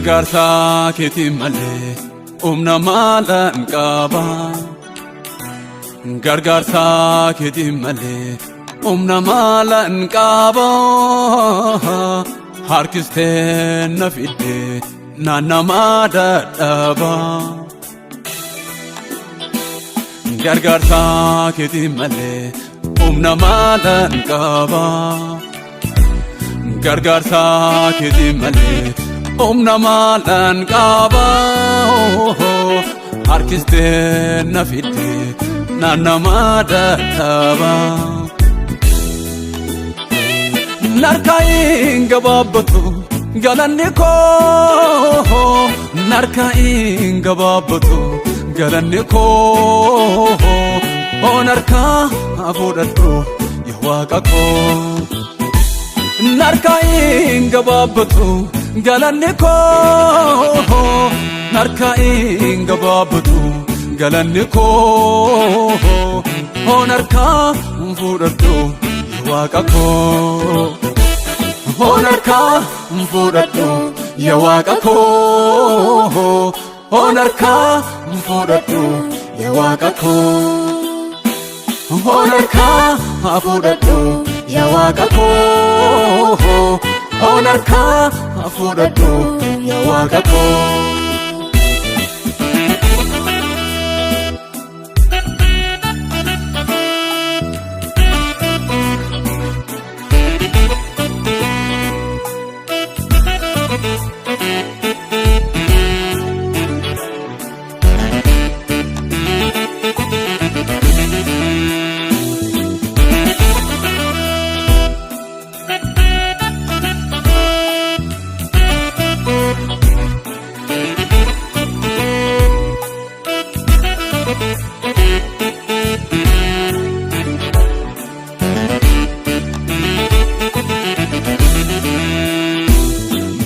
gargaarsa keetiin malee humna maalan qaba. Gargaarsa keetiin malee humna maalan qaba. Harkistee na fidde naannamaa dadhaba. Gargaarsa keetiin malee humna maalan qaba. Gargaarsa keetiin malee humna maalan qaba. Harkistee na fidde naannamaa dadhaba. Narkaa'in gabaabbatu galanni koo. Narkaa'in gabaabbatu galanni koo. Narkaa fuudhadhu yaa Waaqa koo. Narkaa'in gabaabbatu galanni koo. Narkaa'in gabaabbatu galanni koo. Narkaa fuudhadhu yaa Waaqa koo. Narkaa fuudhadhu yaa Waaqa koo. Narkaa fuudhadhu yaa Waaqa koo. Narkaa fuudhadhu yaa Waaqa koo. Narkaa fuudhadhu yaa Waaqa koo.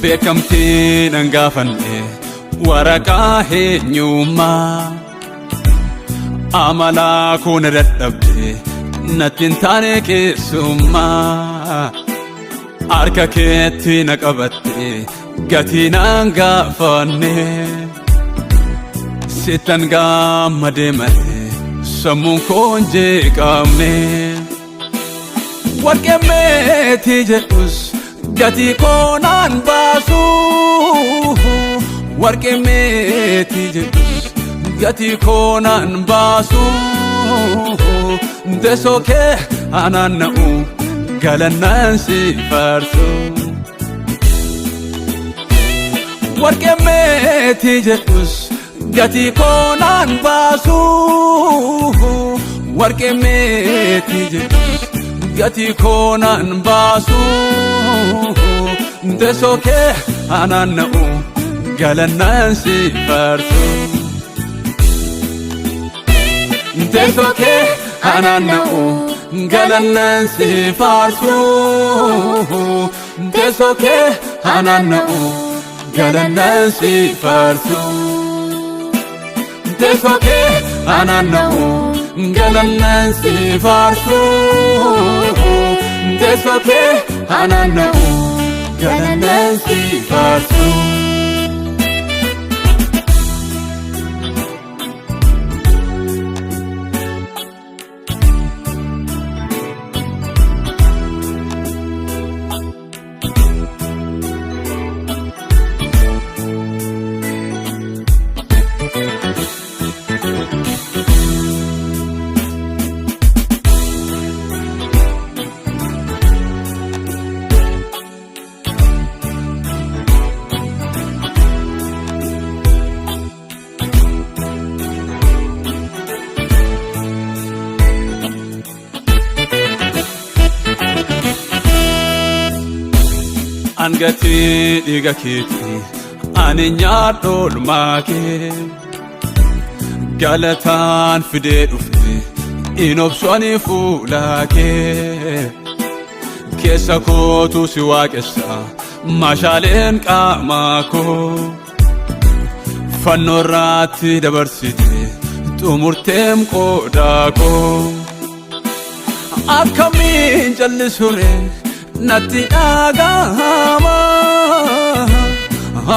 Beekamtiin hangaafanne waraqaa eenyummaa. Amalaa kun dadhabde natti hin taane keessummaa. Harka keetti na qabatte gatii naan gaafanne. Sittan gammadee malee sammuun koo hin jeeqamne. Warqee meetii jedhus gatii koo naan baasu. Warqee meetii jedhus gatii koo naan baasu. Teessoo kee anaanna'u galannaan si faarsu. Warqee meetii jedhus gatii koo naan baasu. Warqee meetii jedhus gatii koo naan baasu. Teessoo kee anaanna'u galannaan si faarsu. Teessoo kee anaanna'u galannaan si faarsu. Teessoo kee anaanna'u galannaan si faarsu. Teessoo kee anaanna'u galannaan si faarsu. Teessoo kee anaanna'u galannaan si faarsu. Angatii dhiiga keetti ani nyaadhu oolmaa kee. Galataan fidee dhufe in obsu ani fuula kee. Keessa kootu si waaqessa mashaaleen qaamaa koo. Fannoo irratti dabarsite xumurteem qoodaa koo. Akkamiin jallisure natti dhagahama.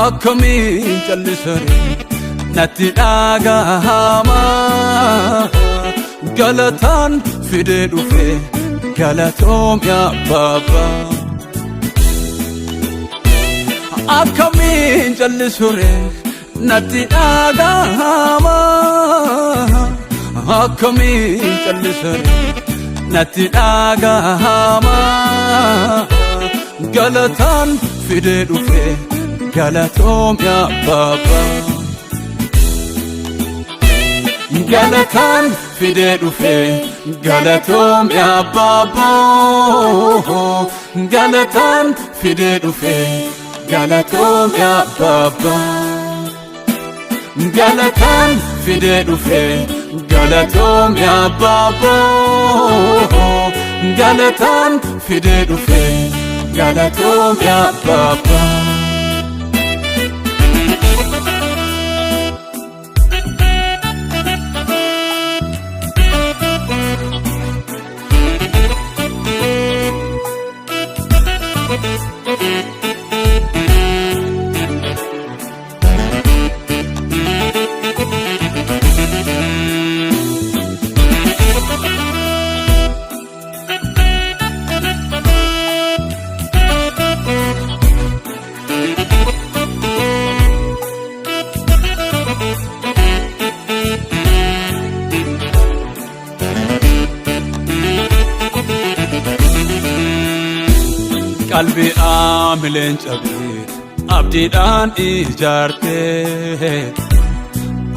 akkamiin callisare natti dhagahama galataan fidee dhufe galatoom yaa Abbaa akkamiin callisare natti dhagahama akkamiin callisare natti dhagahama galataan fidee dhufe galatoom yaa Abbaa galataan fidee dhufe galatoom yaa Abbaa galataan fidee dhufe galatoom yaa Abbaa galataan fidee dhufe galatoom yaa Abbaa galataan fidee dhufe galatoom yaa Abbaa qalbii aamileen cabee abdiidhaan ijaartee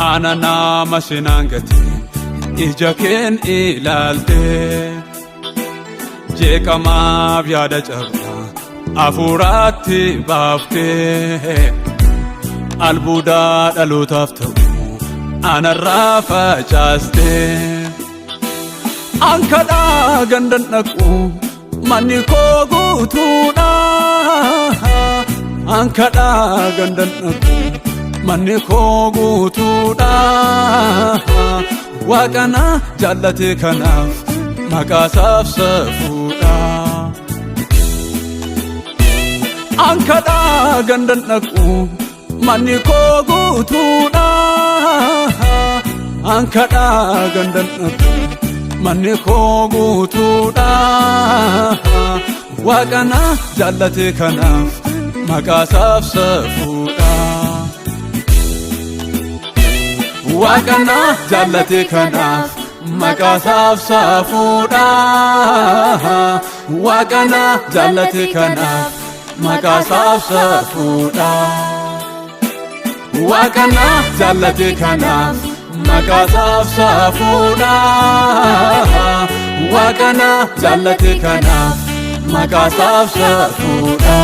ana nama sinaan gatee ija keen ilaaltee jeeqamaaf yaada cabaa hafuuraatti baaftee albuudaa dhalootaaf ta'u anarraa facaastee ankadhaa gandan dhaqu manni koo guutuudha ankadhaa gandan dhaqu manni koo guutuudha waaqana jaallate kanaaf maqaasaaf safuudha ankadhaa gandan dhaqu manni koo guutuudha ankadhaa gandan dhaqu manni koo guutuudha waaqana jaallate kanaaf maqaasaaf safuudha waaqana jaallate kanaaf maqaasaaf safuudha waaqana jaallate kanaaf maqaasaaf safuudha waaqana jaallate kanaaf maqaasaaf safuudha waaqana jaallate kanaaf maqaasaaf safuudha